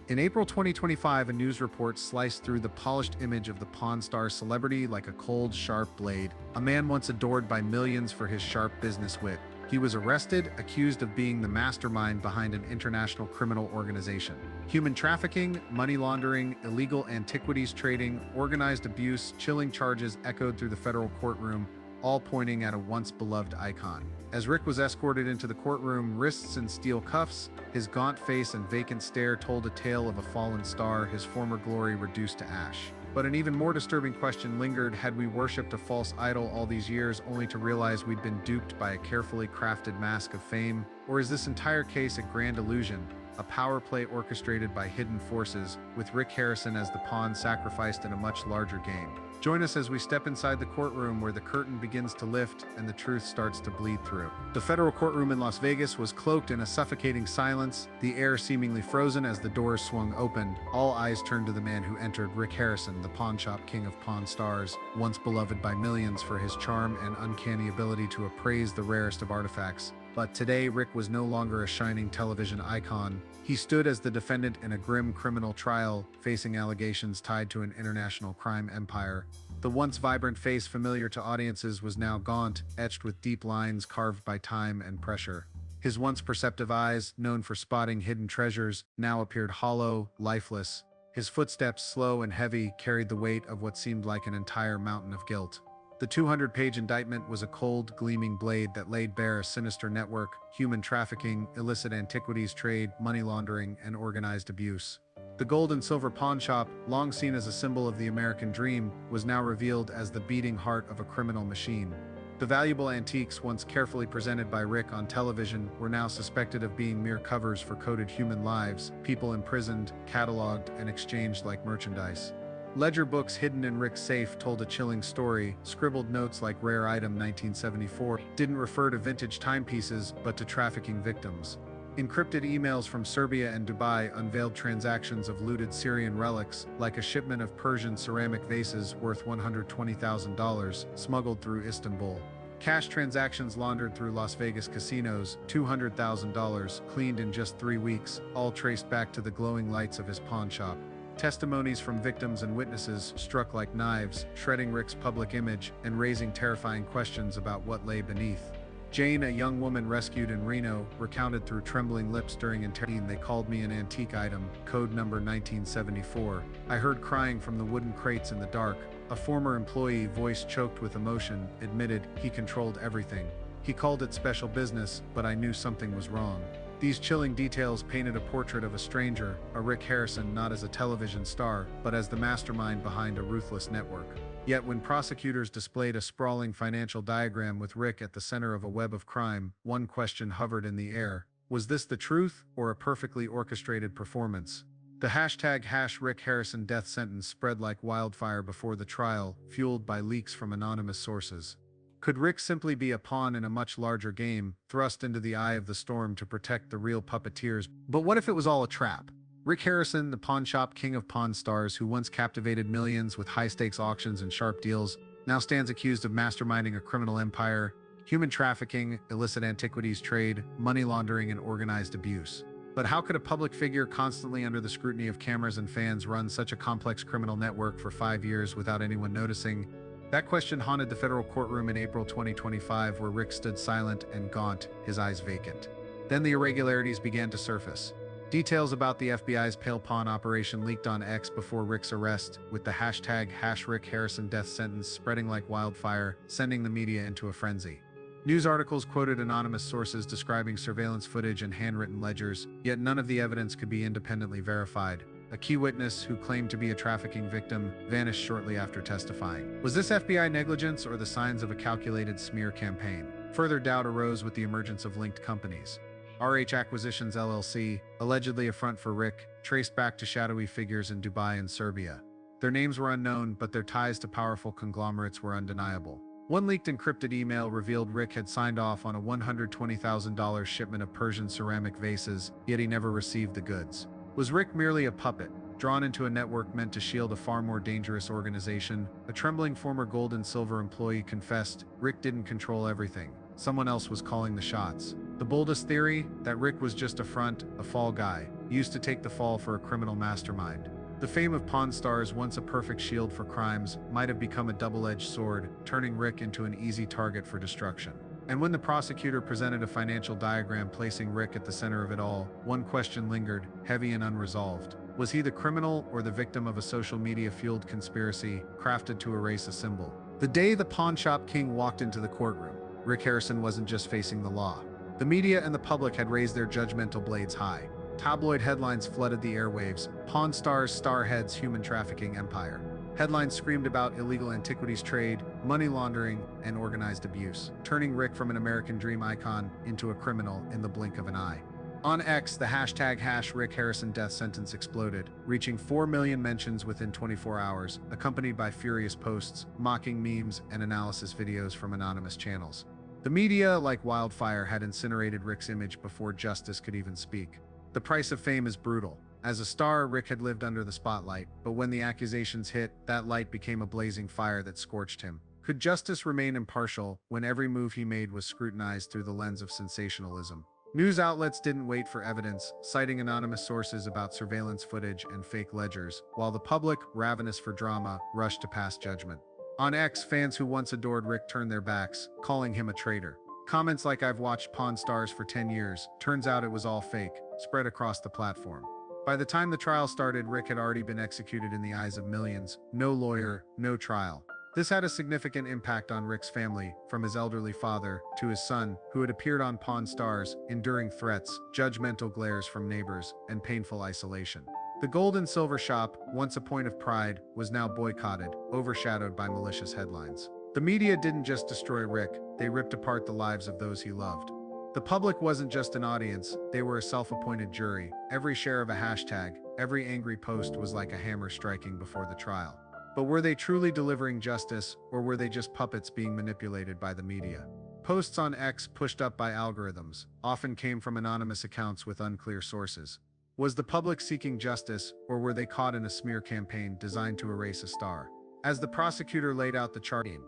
In April 2025, a news report sliced through the polished image of the Pawn Star celebrity like a cold, sharp blade, a man once adored by millions for his sharp business wit. He was arrested, accused of being the mastermind behind an international criminal organization. Human trafficking, money laundering, illegal antiquities trading, organized abuse, chilling charges echoed through the federal courtroom, all pointing at a once beloved icon. As Rick was escorted into the courtroom, wrists in steel cuffs, his gaunt face and vacant stare told a tale of a fallen star, his former glory reduced to ash. But an even more disturbing question lingered: had we worshipped a false idol all these years only to realize we'd been duped by a carefully crafted mask of fame? Or is this entire case a grand illusion, a power play orchestrated by hidden forces, with Rick Harrison as the pawn sacrificed in a much larger game? Join us as we step inside the courtroom where the curtain begins to lift and the truth starts to bleed through. The federal courtroom in Las Vegas was cloaked in a suffocating silence, the air seemingly frozen as the doors swung open. All eyes turned to the man who entered, Rick Harrison, the pawnshop king of Pawn Stars, once beloved by millions for his charm and uncanny ability to appraise the rarest of artifacts. But today, Rick was no longer a shining television icon. He stood as the defendant in a grim criminal trial, facing allegations tied to an international crime empire. The once vibrant face familiar to audiences was now gaunt, etched with deep lines carved by time and pressure. His once perceptive eyes, known for spotting hidden treasures, now appeared hollow, lifeless. His footsteps, slow and heavy, carried the weight of what seemed like an entire mountain of guilt. The 200-page indictment was a cold, gleaming blade that laid bare a sinister network: human trafficking, illicit antiquities trade, money laundering, and organized abuse. The gold and silver pawn shop, long seen as a symbol of the American dream, was now revealed as the beating heart of a criminal machine. The valuable antiques once carefully presented by Rick on television were now suspected of being mere covers for coded human lives, people imprisoned, cataloged, and exchanged like merchandise. Ledger books hidden in Rick's safe told a chilling story. Scribbled notes like "Rare Item 1974" didn't refer to vintage timepieces, but to trafficking victims. Encrypted emails from Serbia and Dubai unveiled transactions of looted Syrian relics, like a shipment of Persian ceramic vases worth $120,000 smuggled through Istanbul. Cash transactions laundered through Las Vegas casinos, $200,000 cleaned in just 3 weeks, all traced back to the glowing lights of his pawn shop. Testimonies from victims and witnesses struck like knives, shredding Rick's public image and raising terrifying questions about what lay beneath. Jane, a young woman rescued in Reno, recounted through trembling lips during interrogation: "They called me an antique item, code number 1974. I heard crying from the wooden crates in the dark." A former employee, voice choked with emotion, admitted he controlled everything. "He called it special business, but I knew something was wrong." These chilling details painted a portrait of a stranger, a Rick Harrison not as a television star, but as the mastermind behind a ruthless network. Yet when prosecutors displayed a sprawling financial diagram with Rick at the center of a web of crime, one question hovered in the air: was this the truth, or a perfectly orchestrated performance? The hashtag #Rick Harrison death sentence spread like wildfire before the trial, fueled by leaks from anonymous sources. Could Rick simply be a pawn in a much larger game, thrust into the eye of the storm to protect the real puppeteers? But what if it was all a trap? Rick Harrison, the pawnshop king of Pawn Stars, who once captivated millions with high-stakes auctions and sharp deals, now stands accused of masterminding a criminal empire, human trafficking, illicit antiquities trade, money laundering, and organized abuse. But how could a public figure constantly under the scrutiny of cameras and fans run such a complex criminal network for 5 years without anyone noticing? That question haunted the federal courtroom in April 2025, where Rick stood silent and gaunt, his eyes vacant. Then the irregularities began to surface. Details about the FBI's Pale Pawn operation leaked on X before Rick's arrest, with the hashtag #Rick Harrison death sentence spreading like wildfire, sending the media into a frenzy. News articles quoted anonymous sources describing surveillance footage and handwritten ledgers, yet none of the evidence could be independently verified. A key witness, who claimed to be a trafficking victim, vanished shortly after testifying. Was this FBI negligence or the signs of a calculated smear campaign? Further doubt arose with the emergence of linked companies. RH Acquisitions LLC, allegedly a front for Rick, traced back to shadowy figures in Dubai and Serbia. Their names were unknown, but their ties to powerful conglomerates were undeniable. One leaked encrypted email revealed Rick had signed off on a $120,000 shipment of Persian ceramic vases, yet he never received the goods. Was Rick merely a puppet, drawn into a network meant to shield a far more dangerous organization? A trembling former gold and silver employee confessed, Rick didn't control everything. Someone else was calling the shots. The boldest theory? That Rick was just a front, a fall guy, used to take the fall for a criminal mastermind. The fame of Pawn Stars, once a perfect shield for crimes, might have become a double-edged sword, turning Rick into an easy target for destruction. And when the prosecutor presented a financial diagram placing Rick at the center of it all, one question lingered, heavy and unresolved. Was he the criminal or the victim of a social media-fueled conspiracy crafted to erase a symbol? The day the pawnshop king walked into the courtroom, Rick Harrison wasn't just facing the law. The media and the public had raised their judgmental blades high. Tabloid headlines flooded the airwaves. Pawn Stars starhead's human trafficking empire. Headlines screamed about illegal antiquities trade, money laundering, and organized abuse, turning Rick from an American dream icon into a criminal in the blink of an eye. On X, the hashtag #RickHarrison death sentence exploded, reaching 4 million mentions within 24 hours, accompanied by furious posts, mocking memes, and analysis videos from anonymous channels. The media, like wildfire, had incinerated Rick's image before justice could even speak. The price of fame is brutal. As a star, Rick had lived under the spotlight, but when the accusations hit, that light became a blazing fire that scorched him. Could justice remain impartial when every move he made was scrutinized through the lens of sensationalism? News outlets didn't wait for evidence, citing anonymous sources about surveillance footage and fake ledgers, while the public, ravenous for drama, rushed to pass judgment. On X, fans who once adored Rick turned their backs, calling him a traitor. Comments like "I've watched Pawn Stars for 10 years, turns out it was all fake," spread across the platform. By the time the trial started, Rick had already been executed in the eyes of millions. No lawyer, no trial. This had a significant impact on Rick's family, from his elderly father to his son, who had appeared on Pawn Stars, enduring threats, judgmental glares from neighbors, and painful isolation. The gold and silver shop, once a point of pride, was now boycotted, overshadowed by malicious headlines. The media didn't just destroy Rick, they ripped apart the lives of those he loved. The public wasn't just an audience, they were a self-appointed jury. Every share of a hashtag, every angry post was like a hammer striking before the trial. But were they truly delivering justice, or were they just puppets being manipulated by the media? Posts on X, pushed up by algorithms, often came from anonymous accounts with unclear sources. Was the public seeking justice, or were they caught in a smear campaign designed to erase a star? As the prosecutor laid out the charge,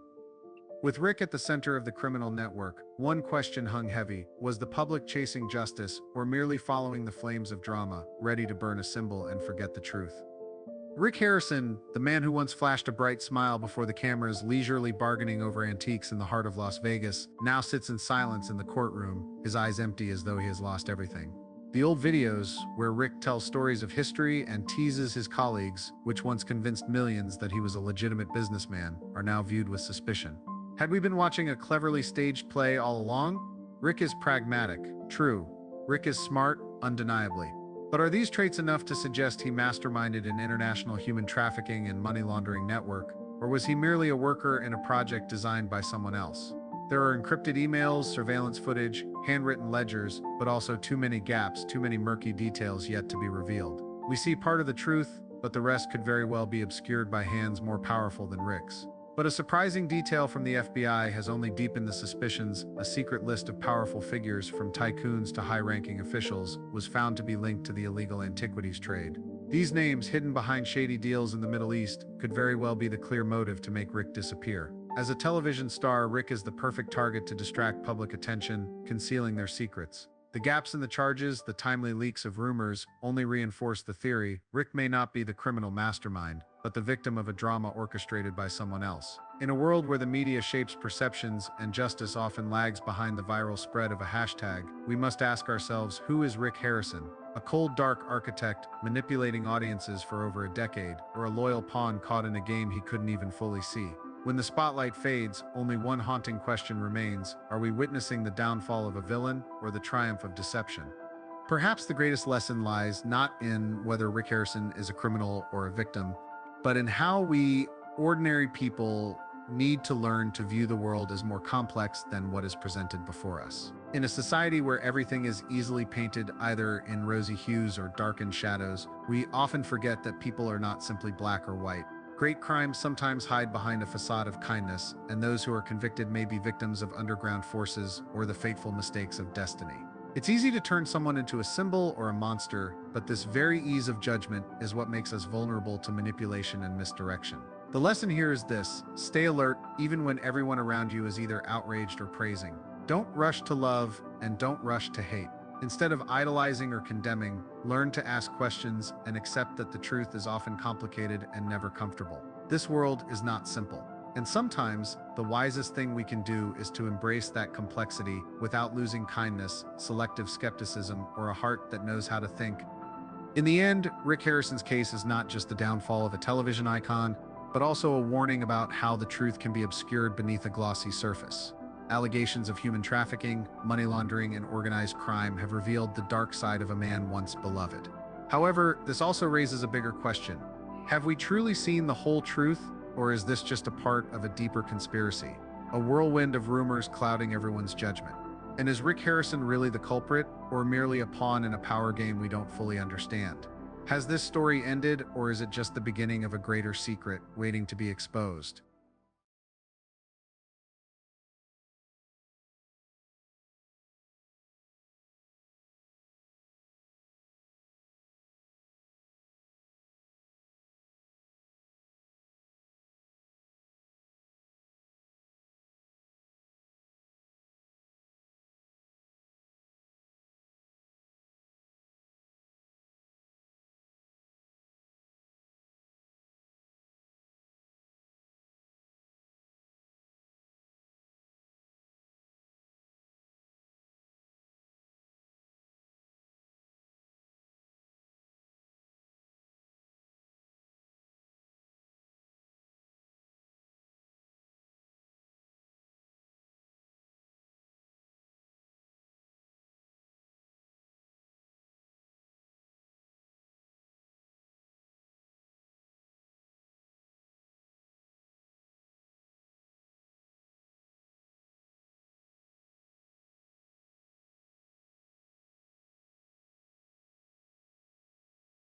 with Rick at the center of the criminal network, one question hung heavy: was the public chasing justice, or merely following the flames of drama, ready to burn a symbol and forget the truth? Rick Harrison, the man who once flashed a bright smile before the cameras, leisurely bargaining over antiques in the heart of Las Vegas, now sits in silence in the courtroom, his eyes empty as though he has lost everything. The old videos, where Rick tells stories of history and teases his colleagues, which once convinced millions that he was a legitimate businessman, are now viewed with suspicion. Had we been watching a cleverly staged play all along? Rick is pragmatic, true. Rick is smart, undeniably. But are these traits enough to suggest he masterminded an international human trafficking and money laundering network, or was he merely a worker in a project designed by someone else? There are encrypted emails, surveillance footage, handwritten ledgers, but also too many gaps, too many murky details yet to be revealed. We see part of the truth, but the rest could very well be obscured by hands more powerful than Rick's. But a surprising detail from the FBI has only deepened the suspicions. A secret list of powerful figures, from tycoons to high-ranking officials, was found to be linked to the illegal antiquities trade. These names, hidden behind shady deals in the Middle East, could very well be the clear motive to make Rick disappear. As a television star, Rick is the perfect target to distract public attention, concealing their secrets. The gaps in the charges, the timely leaks of rumors, only reinforce the theory: Rick may not be the criminal mastermind, but the victim of a drama orchestrated by someone else. In a world where the media shapes perceptions and justice often lags behind the viral spread of a hashtag, we must ask ourselves, who is Rick Harrison? A cold, dark architect manipulating audiences for over a decade, or a loyal pawn caught in a game he couldn't even fully see? When the spotlight fades, only one haunting question remains: are we witnessing the downfall of a villain or the triumph of deception? Perhaps the greatest lesson lies not in whether Rick Harrison is a criminal or a victim, but in how we, ordinary people, need to learn to view the world as more complex than what is presented before us. In a society where everything is easily painted either in rosy hues or darkened shadows, we often forget that people are not simply black or white. Great crimes sometimes hide behind a facade of kindness, and those who are convicted may be victims of underground forces or the fateful mistakes of destiny. It's easy to turn someone into a symbol or a monster, but this very ease of judgment is what makes us vulnerable to manipulation and misdirection. The lesson here is this: stay alert, even when everyone around you is either outraged or praising. Don't rush to love and don't rush to hate. Instead of idolizing or condemning, learn to ask questions and accept that the truth is often complicated and never comfortable. This world is not simple. And sometimes, the wisest thing we can do is to embrace that complexity without losing kindness, selective skepticism, or a heart that knows how to think. In the end, Rick Harrison's case is not just the downfall of a television icon, but also a warning about how the truth can be obscured beneath a glossy surface. Allegations of human trafficking, money laundering, and organized crime have revealed the dark side of a man once beloved. However, this also raises a bigger question. Have we truly seen the whole truth, or is this just a part of a deeper conspiracy? A whirlwind of rumors clouding everyone's judgment. And is Rick Harrison really the culprit, or merely a pawn in a power game we don't fully understand? Has this story ended, or is it just the beginning of a greater secret waiting to be exposed?